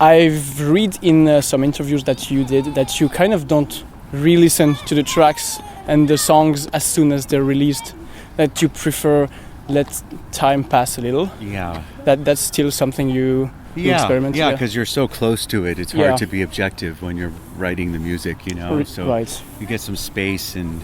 I've read in some interviews that you did that you kind of don't re-listen to the tracks and the songs as soon as they're released, that you prefer let time pass a little. Yeah. That's still something you experiment with. Yeah, because you're so close to it. It's hard to be objective when you're writing the music, you know. So you get some space and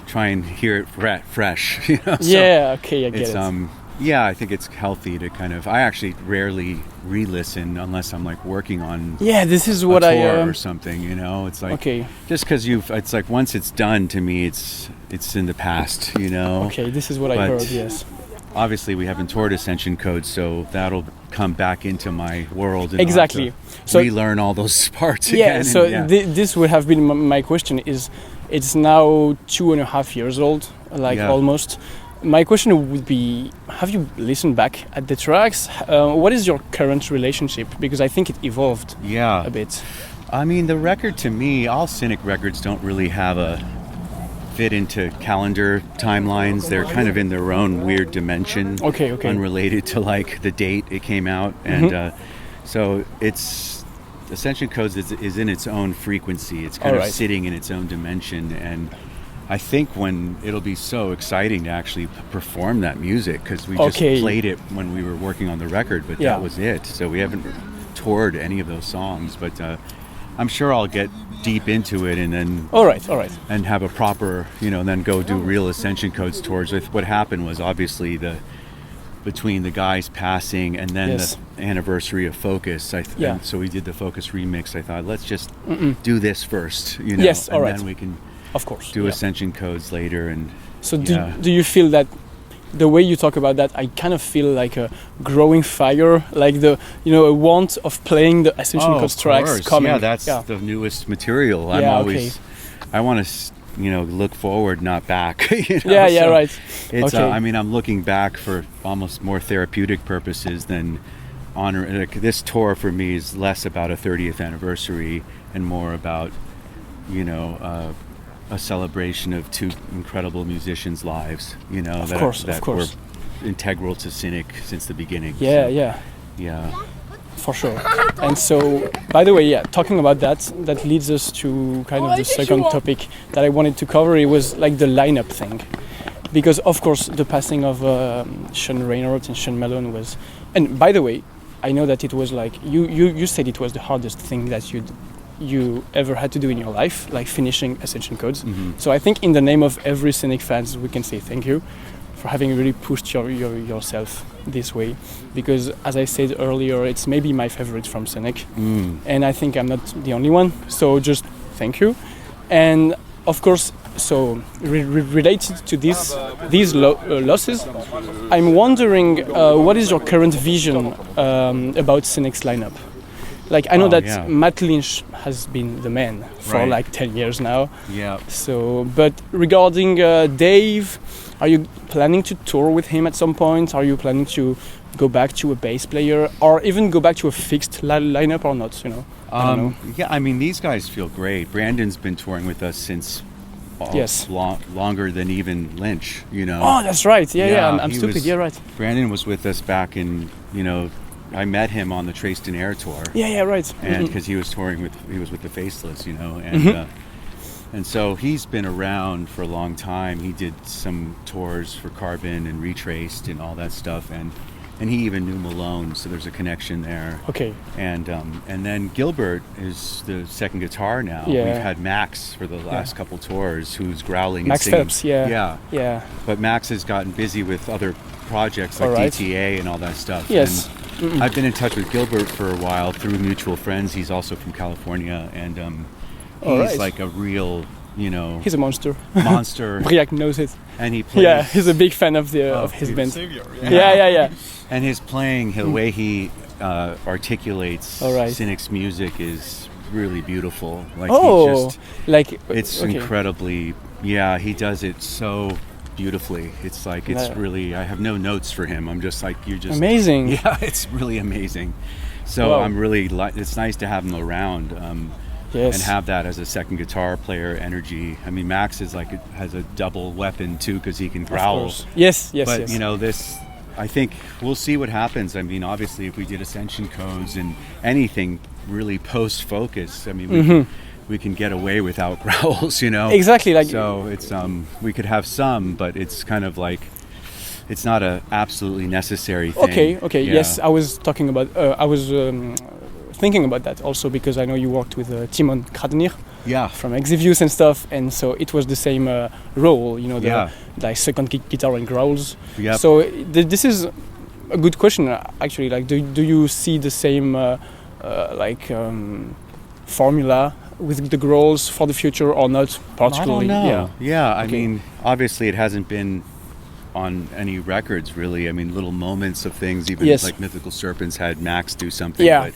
try and hear it fresh, you know. I get it. Yeah, I think it's healthy to kind of. I actually rarely re-listen unless I'm like working on. Yeah, this is what a tour or something. You know, it's like okay. Just because it's like once it's done to me, it's in the past. You know. Okay, this is what I heard. Yes. Obviously, we haven't toured Ascension Codes, so that'll come back into my world. And exactly. So relearn all those parts again. Yeah. So this would have been my question. Is it's now 2.5 years old, almost. My question would be, have you listened back at the tracks? What is your current relationship? Because I think it evolved a bit. I mean, the record to me, all Cynic records don't really have a fit into calendar timelines. They're kind of in their own weird dimension. Okay. Unrelated to like the date it came out. And so it's Ascension Codes is in its own frequency. It's kind of sitting in its own dimension. And I think when it'll be so exciting to actually perform that music because we just played it when we were working on the record, but that was it. So we haven't toured any of those songs, but I'm sure I'll get deep into it and then all right, and have a proper, then go do real Ascension Codes tours. With what happened was obviously between the guys passing and then the anniversary of Focus. And so we did the Focus remix. I thought let's just do this first, Yes, and then we can. Of course. Do Ascension Codes later. And so do you feel that the way you talk about that, I kind of feel like a growing fire, like a want of playing the Ascension Codes tracks coming. Yeah, that's the newest material. I want to look forward, not back. Right. It's I'm looking back for almost more therapeutic purposes than honor. Like, this tour for me is less about a 30th anniversary and more about a celebration of two incredible musicians' lives, that were integral to Cynic since the beginning. Yeah. For sure. And so, by the way, talking about that leads us to kind of the second topic that I wanted to cover. It was like the lineup thing. Because, of course, the passing of Sean Reinhardt and Sean Malone was... And by the way, I know that it was like... You said it was the hardest thing that you ever had to do in your life, like finishing Ascension Codes. So I think in the name of every Cynic fans, we can say thank you for having really pushed yourself this way, because as I said earlier, it's maybe my favorite from Cynic, and I think I'm not the only one, so just thank you. And of course, so related to these losses, I'm wondering what is your current vision about Cynic's lineup? Like, I know that Matt Lynch has been the man for like 10 years now. Yeah. So, but regarding Dave, are you planning to tour with him at some point? Are you planning to go back to a bass player or even go back to a fixed lineup or not? I don't know. Yeah, I mean, these guys feel great. Brandon's been touring with us since longer than even Lynch, Oh, that's right. Yeah, I'm stupid. Right. Brandon was with us back in, I met him on the Traced in Air tour. Yeah, right. And because he was with the Faceless, and so he's been around for a long time. He did some tours for Carbon and Retraced and all that stuff, and he even knew Malone, so there's a connection there. Okay. And then Gilbert is the second guitar now. Yeah. We've had Max for the last couple tours, who's growling Max and singing. Phelps, yeah. But Max has gotten busy with other projects like DTA and all that stuff. Yes. And I've been in touch with Gilbert for a while through mutual friends. He's also from California, and he's like a real, he's a monster. Briac knows it. And he plays. Yeah, he's a big fan of his band. Savior, Yeah. And his playing, the way he articulates Cynic's music is really beautiful. Like it's incredibly. Yeah, he does it so beautifully. It's like it's really. I have no notes for him. I'm just like you're just amazing. Yeah, it's really amazing. So I'm really. It's nice to have him around. And have that as a second guitar player energy. I mean, Max is has a double weapon too because he can growl. Yes. But this I think we'll see what happens. I mean, obviously, if we did ascension codes and anything really post-focus, I mean, we can get away without growls, you know. Exactly. Like, so it's we could have some, but it's kind of like it's not a absolutely necessary thing. Okay. Yeah. Yes, I was talking about. I was thinking about that also because I know you worked with Timon Kradenir. Yeah. From Exiviews and stuff, and so it was the same role, you know, the like second guitar and growls. Yep. So this is a good question, actually. Like, do you see the same formula with the growls for the future or not particularly? I don't know. Yeah. I Okay. mean, obviously, it hasn't been on any records really. I mean, little moments of things, even like Mythical Serpents had Max do something. Yeah. But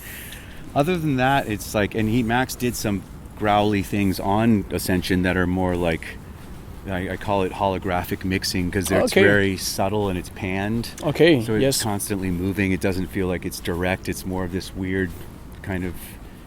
other than that, it's like, and Max did some growly things on Ascension that are more like, I call it holographic mixing because it's very subtle and it's panned. Okay. So it's constantly moving. It doesn't feel like it's direct. It's more of this weird kind of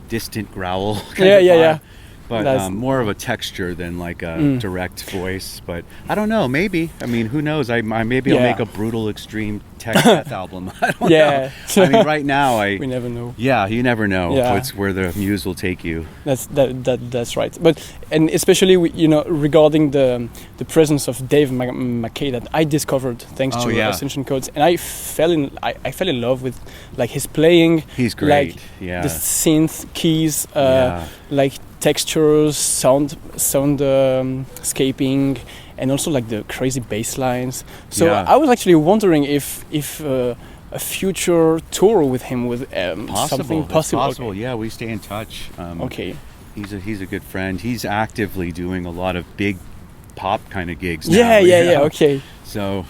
distant growl. Yeah. But more of a texture than like a direct voice. But I don't know. Maybe. I mean, who knows? Maybe I'll make a brutal extreme tech death album. I don't know. I mean, right now we never know. Yeah, you never know. Yeah. It's where the muse will take you. That's right. But and especially regarding the presence of Dave McKay that I discovered thanks to Ascension Codes, and I fell in love with like his playing. He's great. Like the synth keys, like textures, soundscaping, and also like the crazy bass lines. So I was actually wondering if a future tour with him with something possible. It's possible. Okay. Yeah, we stay in touch. Okay. He's a good friend. He's actively doing a lot of big pop kind of gigs now. Yeah. Okay. So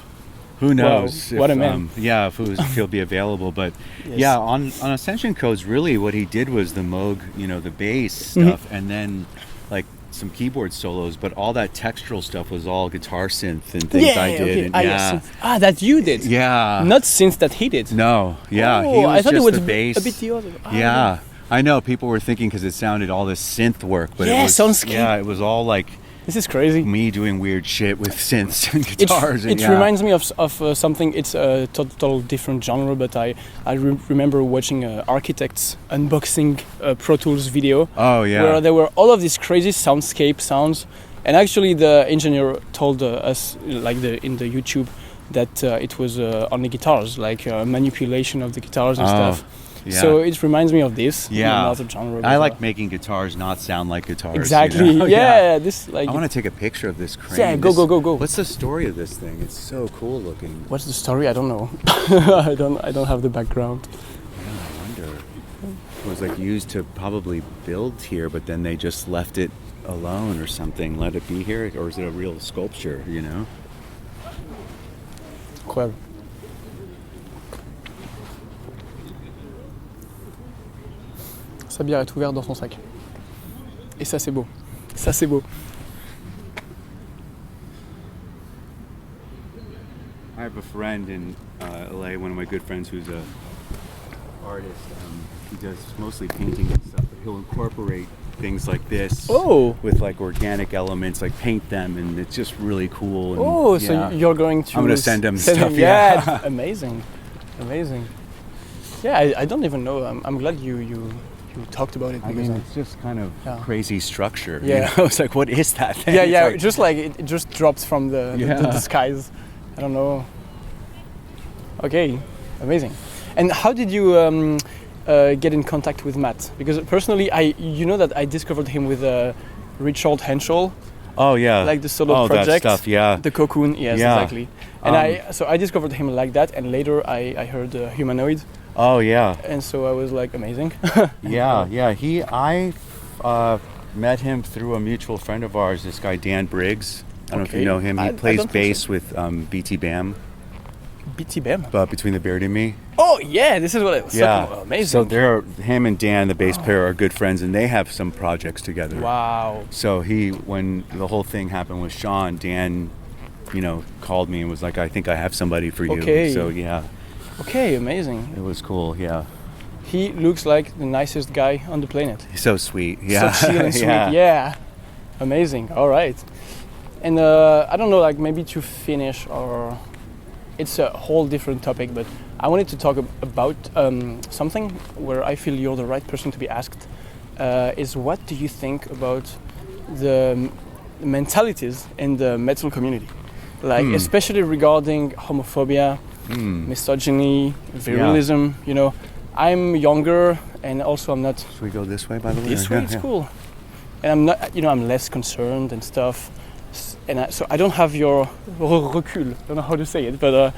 who knows? Wow, what a man. If he'll be available. But on Ascension Codes, really what he did was the Moog, the bass stuff, and then like some keyboard solos, but all that textural stuff was all guitar synth and things I did. Okay. And that you did. Yeah. Not synth that he did. No. Yeah. Oh, he was I thought just it was the bass. a bit the other. Yeah. I know people were thinking because it sounded all this synth work, but it was all like this is crazy. Me doing weird shit with synths and guitars. It reminds me of something. It's a total different genre, but I remember watching Architect's unboxing Pro Tools video. Oh yeah. Where there were all of these crazy soundscape sounds, and actually the engineer told us in the YouTube that it was only guitars, like manipulation of the guitars and stuff. Yeah. So it reminds me of this. Yeah. Another genre. I like making guitars not sound like guitars. Exactly. Yeah. This like. I want to take a picture of this crane. Yeah. Go. What's the story of this thing? It's so cool looking. What's the story? I don't know. I don't have the background. Yeah, I wonder. It was like used to probably build here, but then they just left it alone or something. Let it be here, or is it a real sculpture? Incroyable. Sa bière est ouverte dans son sac. Et ça c'est beau. Ça c'est beau. I have a friend in LA, one of my good friends who's a artist. He does mostly painting and stuff, but he'll incorporate things like this with like organic elements, like paint them, and it's just really cool. And, so you're going to... I'm going to send him stuff. Yeah, amazing. Yeah, I don't even know. I'm glad you talked about it. I mean, it's just kind of crazy structure. Yeah. It's like, what is that thing? Yeah, just like it just drops from the skies. I don't know. Okay, amazing. And how did you get in contact with Matt? Because personally, that I discovered him with Richard Henschel. Oh yeah. Like the solo project. That stuff, yeah. The Cocoon, yes, exactly. And I discovered him like that, and later I heard Humanoid. Oh yeah. And so I was like, amazing. I met him through a mutual friend of ours, this guy Dan Briggs. I don't know if you know him. He plays bass with BT Bam. BT Bam? Between the Beard and Me. Oh yeah, this is what I was talking about. Amazing. So him and Dan, the bass player, are good friends, and they have some projects together. Wow. So when the whole thing happened with Sean, Dan, called me and was like, I think I have somebody for you. Okay. So yeah. Okay, amazing. It was cool, yeah. He looks like the nicest guy on the planet. He's so sweet, yeah. So chill and sweet, yeah. Amazing, all right. And I don't know, like maybe to finish our it's a whole different topic, but I wanted to talk about something where I feel you're the right person to be asked, is what do you think about the mentalities in the metal community? Like, especially regarding homophobia, misogyny, virilism, you know. I'm younger, and also I'm not... Should we go this way, by the way? This way, it's cool. And I'm not, you know, I'm less concerned and stuff. And so I don't have your recul, I don't know how to say it, but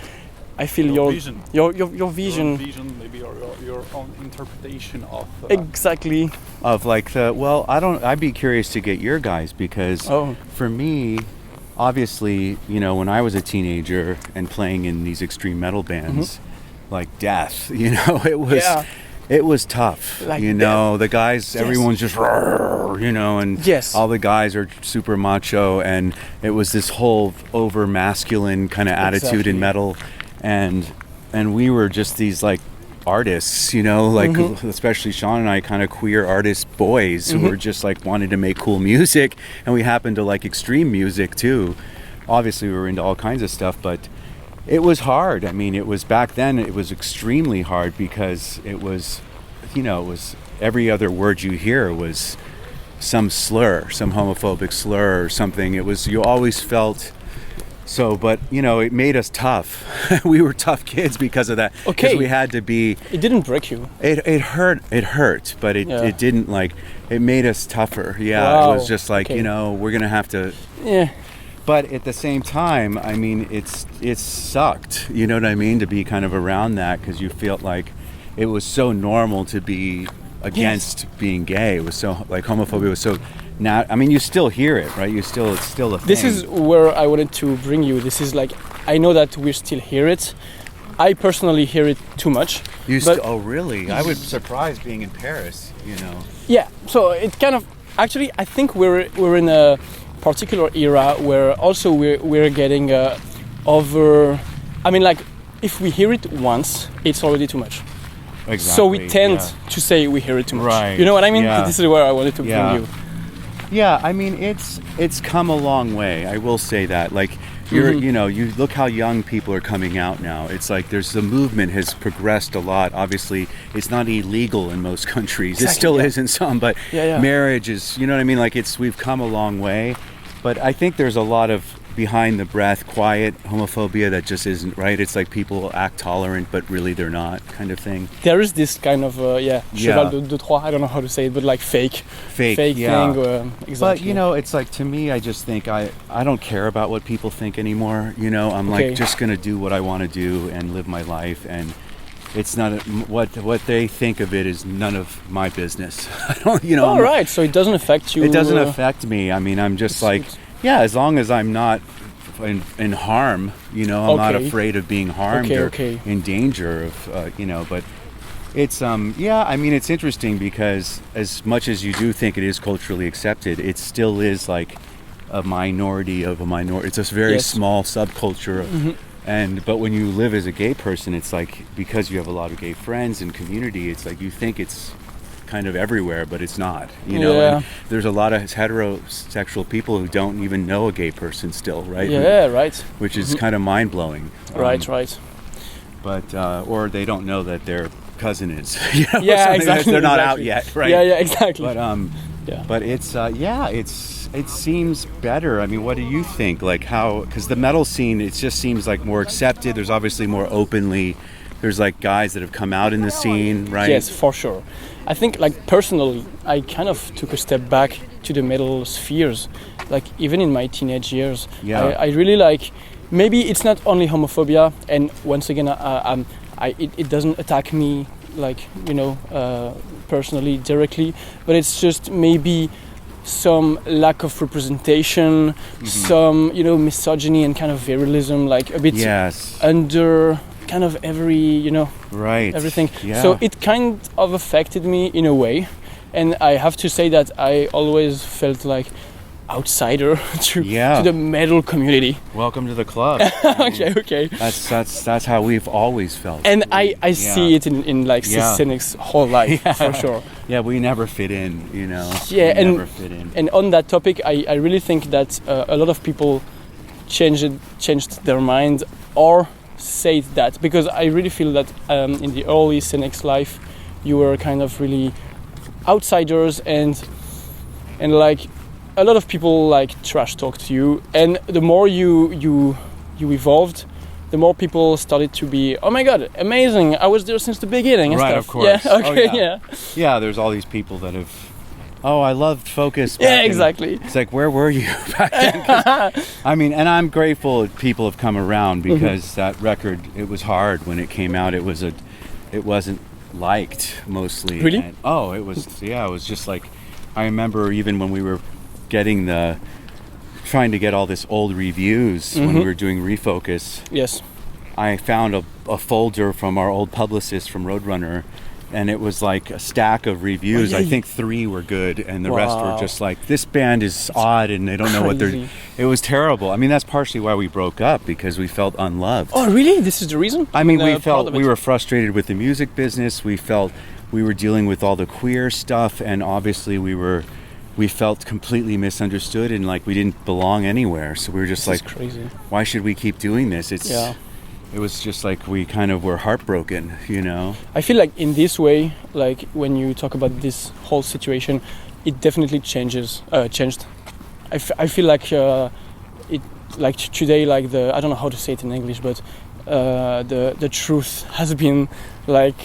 I feel your vision. Your vision. Your vision, maybe your own interpretation of... exactly. Of like the... Well, I'd be curious to get your guys, because for me... Obviously, you know, when I was a teenager and playing in these extreme metal bands, like Death, you know, it was tough. Like you know, the guys, everyone's just, you know, and all the guys are super macho, and it was this whole over masculine kind of attitude in metal, and we were just these like artists, you know, like especially Sean and I, kind of queer artist boys who were just like wanted to make cool music, and we happened to like extreme music too. Obviously we were into all kinds of stuff, but it was hard. I mean, it was back then, it was extremely hard, because it was, you know, it was every other word you hear was some slur, some homophobic slur or something. It was, you always felt so, but you know, it made us tough. We were tough kids because of that. Because we had to be. It didn't break you. It hurt. It hurt, but it didn't like. It made us tougher. Yeah, wow. It was just like, you know, we're gonna have to. Yeah. But at the same time, I mean, it sucked. You know what I mean? To be kind of around that, because you felt like it was so normal to be against being gay. It was so like homophobia was so. Now, I mean, you still hear it, right? It's still a thing. This is where I wanted to bring you. This is like, I know that we still hear it. I personally hear it too much. Oh, really? I was surprised being in Paris, you know. Yeah, so it kind of, actually, I think we're in a particular era where also we're getting over, I mean, like, if we hear it once, it's already too much. Exactly. So we tend to say we hear it too much. Right. You know what I mean? Yeah. This is where I wanted to bring you. Yeah, I mean, it's come a long way. I will say that. Like, you know, you look how young people are coming out now. It's like the movement has progressed a lot. Obviously, it's not illegal in most countries. Exactly, it still is in some, but marriage is, you know what I mean? Like, we've come a long way. But I think there's a lot of behind the breath, quiet homophobia that just isn't right. It's like people act tolerant, but really they're not, kind of thing. There is this kind of cheval de Troie, I don't know how to say it, but like fake thing. Exactly. But you know, it's like, to me, I just think I don't care about what people think anymore. You know, I'm like just gonna do what I want to do and live my life, and it's not what they think of it is none of my business. I don't, you know. All right, so it doesn't affect you. It doesn't affect me. I mean, I'm just like. Yeah, as long as I'm not in harm, you know, I'm not afraid of being harmed or in danger of, you know, but it's, I mean, it's interesting because as much as you do think it is culturally accepted, it still is like a minority of a minority. It's a very small subculture. But when you live as a gay person, it's like, because you have a lot of gay friends and community, it's like you think it's kind of everywhere, but it's not, you know. And there's a lot of heterosexual people who don't even know a gay person still, right? Which is kind of mind-blowing. Right. But or they don't know that their cousin is, you know, exactly. They're not out yet, right? Exactly. But it's it seems better. I mean, what do you think? Like, how, because the metal scene, it just seems like more accepted. There's obviously more openly, there's like guys that have come out in the scene, right? Yes, for sure. I think, like, personally, I kind of took a step back to the metal spheres, like even in my teenage years. I really like, maybe it's not only homophobia, and once again, it doesn't attack me, like, you know, personally, directly, but it's just maybe some lack of representation, some, you know, misogyny and kind of virilism, like a bit under kind of every, you know, everything. So it kind of affected me in a way, and I have to say that I always felt like outsider to the metal community. Welcome to the club. Okay. That's how we've always felt. And I see it in like Cynic's whole life, for sure. Yeah, we never fit in, you know. Never fit in. And on that topic, I really think that a lot of people changed their mind, or say that, because I really feel that in the early Cynic's life, you were kind of really outsiders, and like a lot of people like trash talked you, and the more you evolved, the more people started to be, oh my god, amazing, I was there since the beginning and right, stuff. Of course. Yeah, okay, oh, yeah. Yeah, there's all these people that have, oh, I loved Focus. Yeah, exactly. It's like, where were you back then? I mean, and I'm grateful that people have come around, because that record, it was hard when it came out. It wasn't liked mostly. Really? And, it was just like, I remember even when we were trying to get all this old reviews when we were doing Refocus. Yes. I found a folder from our old publicist from Roadrunner, and it was like a stack of reviews. I think 3 were good, and the rest were just like, this band is odd and they don't know what they're... It was terrible. I mean, that's partially why we broke up, because we felt unloved. Oh, really? This is the reason? I mean, we felt we were frustrated with the music business. We felt we were dealing with all the queer stuff, and obviously we felt completely misunderstood, and like we didn't belong anywhere. So we were just this like, is crazy. Why should we keep doing this? It was just like we kind of were heartbroken, you know? I feel like in this way, like when you talk about this whole situation, it definitely changed. I feel like it, like today, like I don't know how to say it in English, but the truth has been like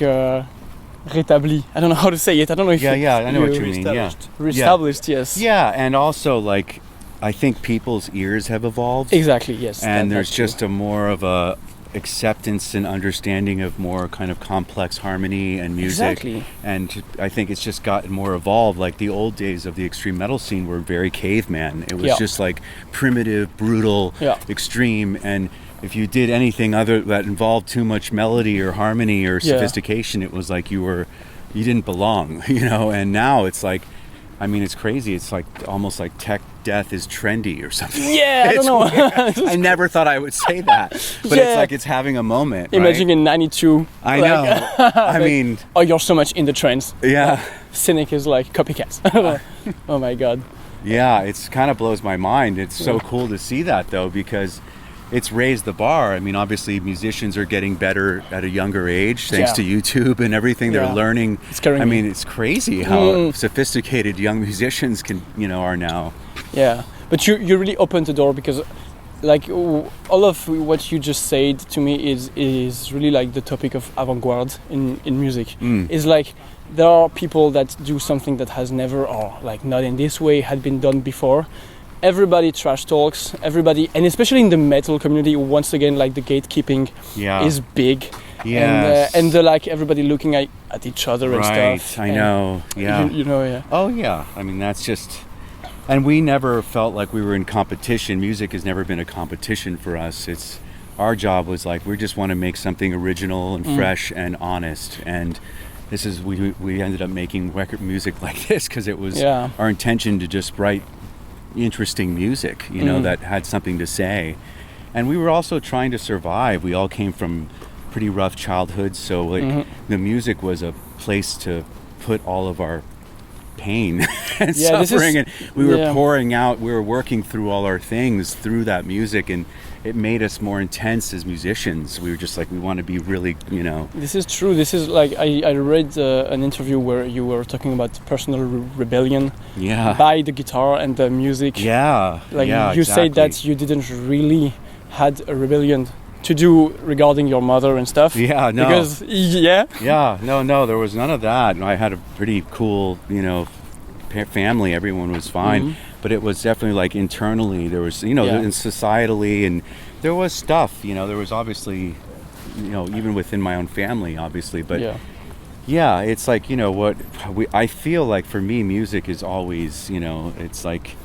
rétabli. I don't know how to say it. I don't know if I know what you mean. Reestablished, yes. Yeah, and also like I think people's ears have evolved. Exactly, yes. And there's just a more of a acceptance and understanding of more kind of complex harmony and music. Exactly. And I think it's just gotten more evolved. Like the old days of the extreme metal scene were very caveman. It was just like primitive, brutal, extreme, and if you did anything other that involved too much melody or harmony or sophistication, it was like you didn't belong, you know. And now it's like, I mean, it's crazy. It's like almost like tech death is trendy or something. Yeah, I don't know. I never thought I would say that, but it's like it's having a moment. Imagine in '92. I know. I mean, oh, you're so much in the trends. Yeah. Cynic is like copycats. Oh my god. Yeah, it's kind of blows my mind. It's so cool to see that though, because it's raised the bar. I mean, obviously musicians are getting better at a younger age thanks to YouTube and everything. They're learning. I mean, it's crazy how sophisticated young musicians are now. Yeah, but you really opened the door, because like all of what you just said to me is really like the topic of avant-garde in music. It's like there are people that do something that has never, or like not in this way, had been done before. Everybody trash talks, everybody, and especially in the metal community, once again, like the gatekeeping is big. Yes. And like everybody looking at each other and stuff. I know. Yeah. You know, yeah. Oh yeah. I mean, that's just, and we never felt like we were in competition. Music has never been a competition for us. It's our job was like, we just want to make something original and fresh and honest. And this is, we ended up making record music like this because it was our intention to just write interesting music, you know, that had something to say. And we were also trying to survive. We all came from pretty rough childhoods, so like the music was a place to put all of our pain and suffering, and we were pouring out, we were working through all our things through that music, and it made us more intense as musicians. We were just like, we want to be really, you know. This is true. This is like, I read an interview where you were talking about personal rebellion by the guitar and the music. Like you said that you didn't really had a rebellion to do regarding your mother and stuff. Because no, there was none of that. I had a pretty cool, you know, family. Everyone was fine. But it was definitely like internally there was, you know, and societally, and there was stuff, you know, there was obviously, you know, even within my own family, obviously, but it's like, you know, I feel like for me, music is always, you know, it's like,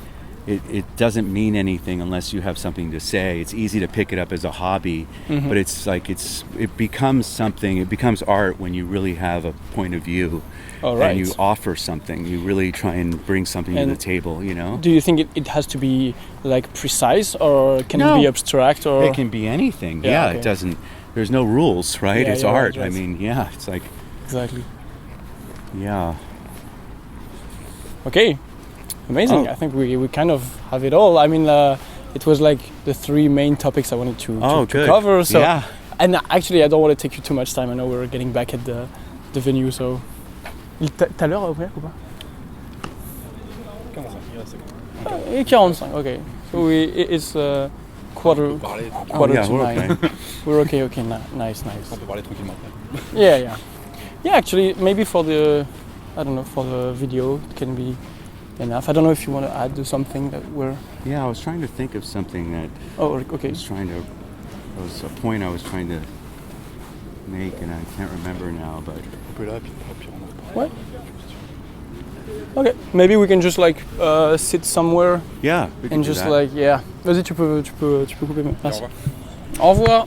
it doesn't mean anything unless you have something to say. It's easy to pick it up as a hobby, but it's like, it becomes something, it becomes art when you really have a point of view. And you offer something, you really try and bring something to the table, you know? Do you think it has to be like precise, or can it be abstract, or? It can be anything, it doesn't, there's no rules, right? It's art, right. I mean, it's like... Exactly. Yeah. Okay, amazing. I think we kind of have it all. I mean, it was like the 3 main topics I wanted to cover, so And actually, I don't want to take you too much time. I know we're getting back at the venue, so. T'as l'heure à ouvrir ou pas? 45, 45, okay. So it's quarter to 9. Okay. We're okay, nice. On peut parler tranquillement après. Yeah. Yeah, actually, maybe for the video, it can be enough. I don't know if you want to add something that we're... Yeah, I was trying to think of something that... Oh, okay. It was a point I was trying to make, and I can't remember now, but... What? Okay, maybe we can just like sit somewhere. Yeah, we can and do just that. like, yeah. Vas-y, tu peux couper. Merci. Au revoir.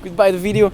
Goodbye the video.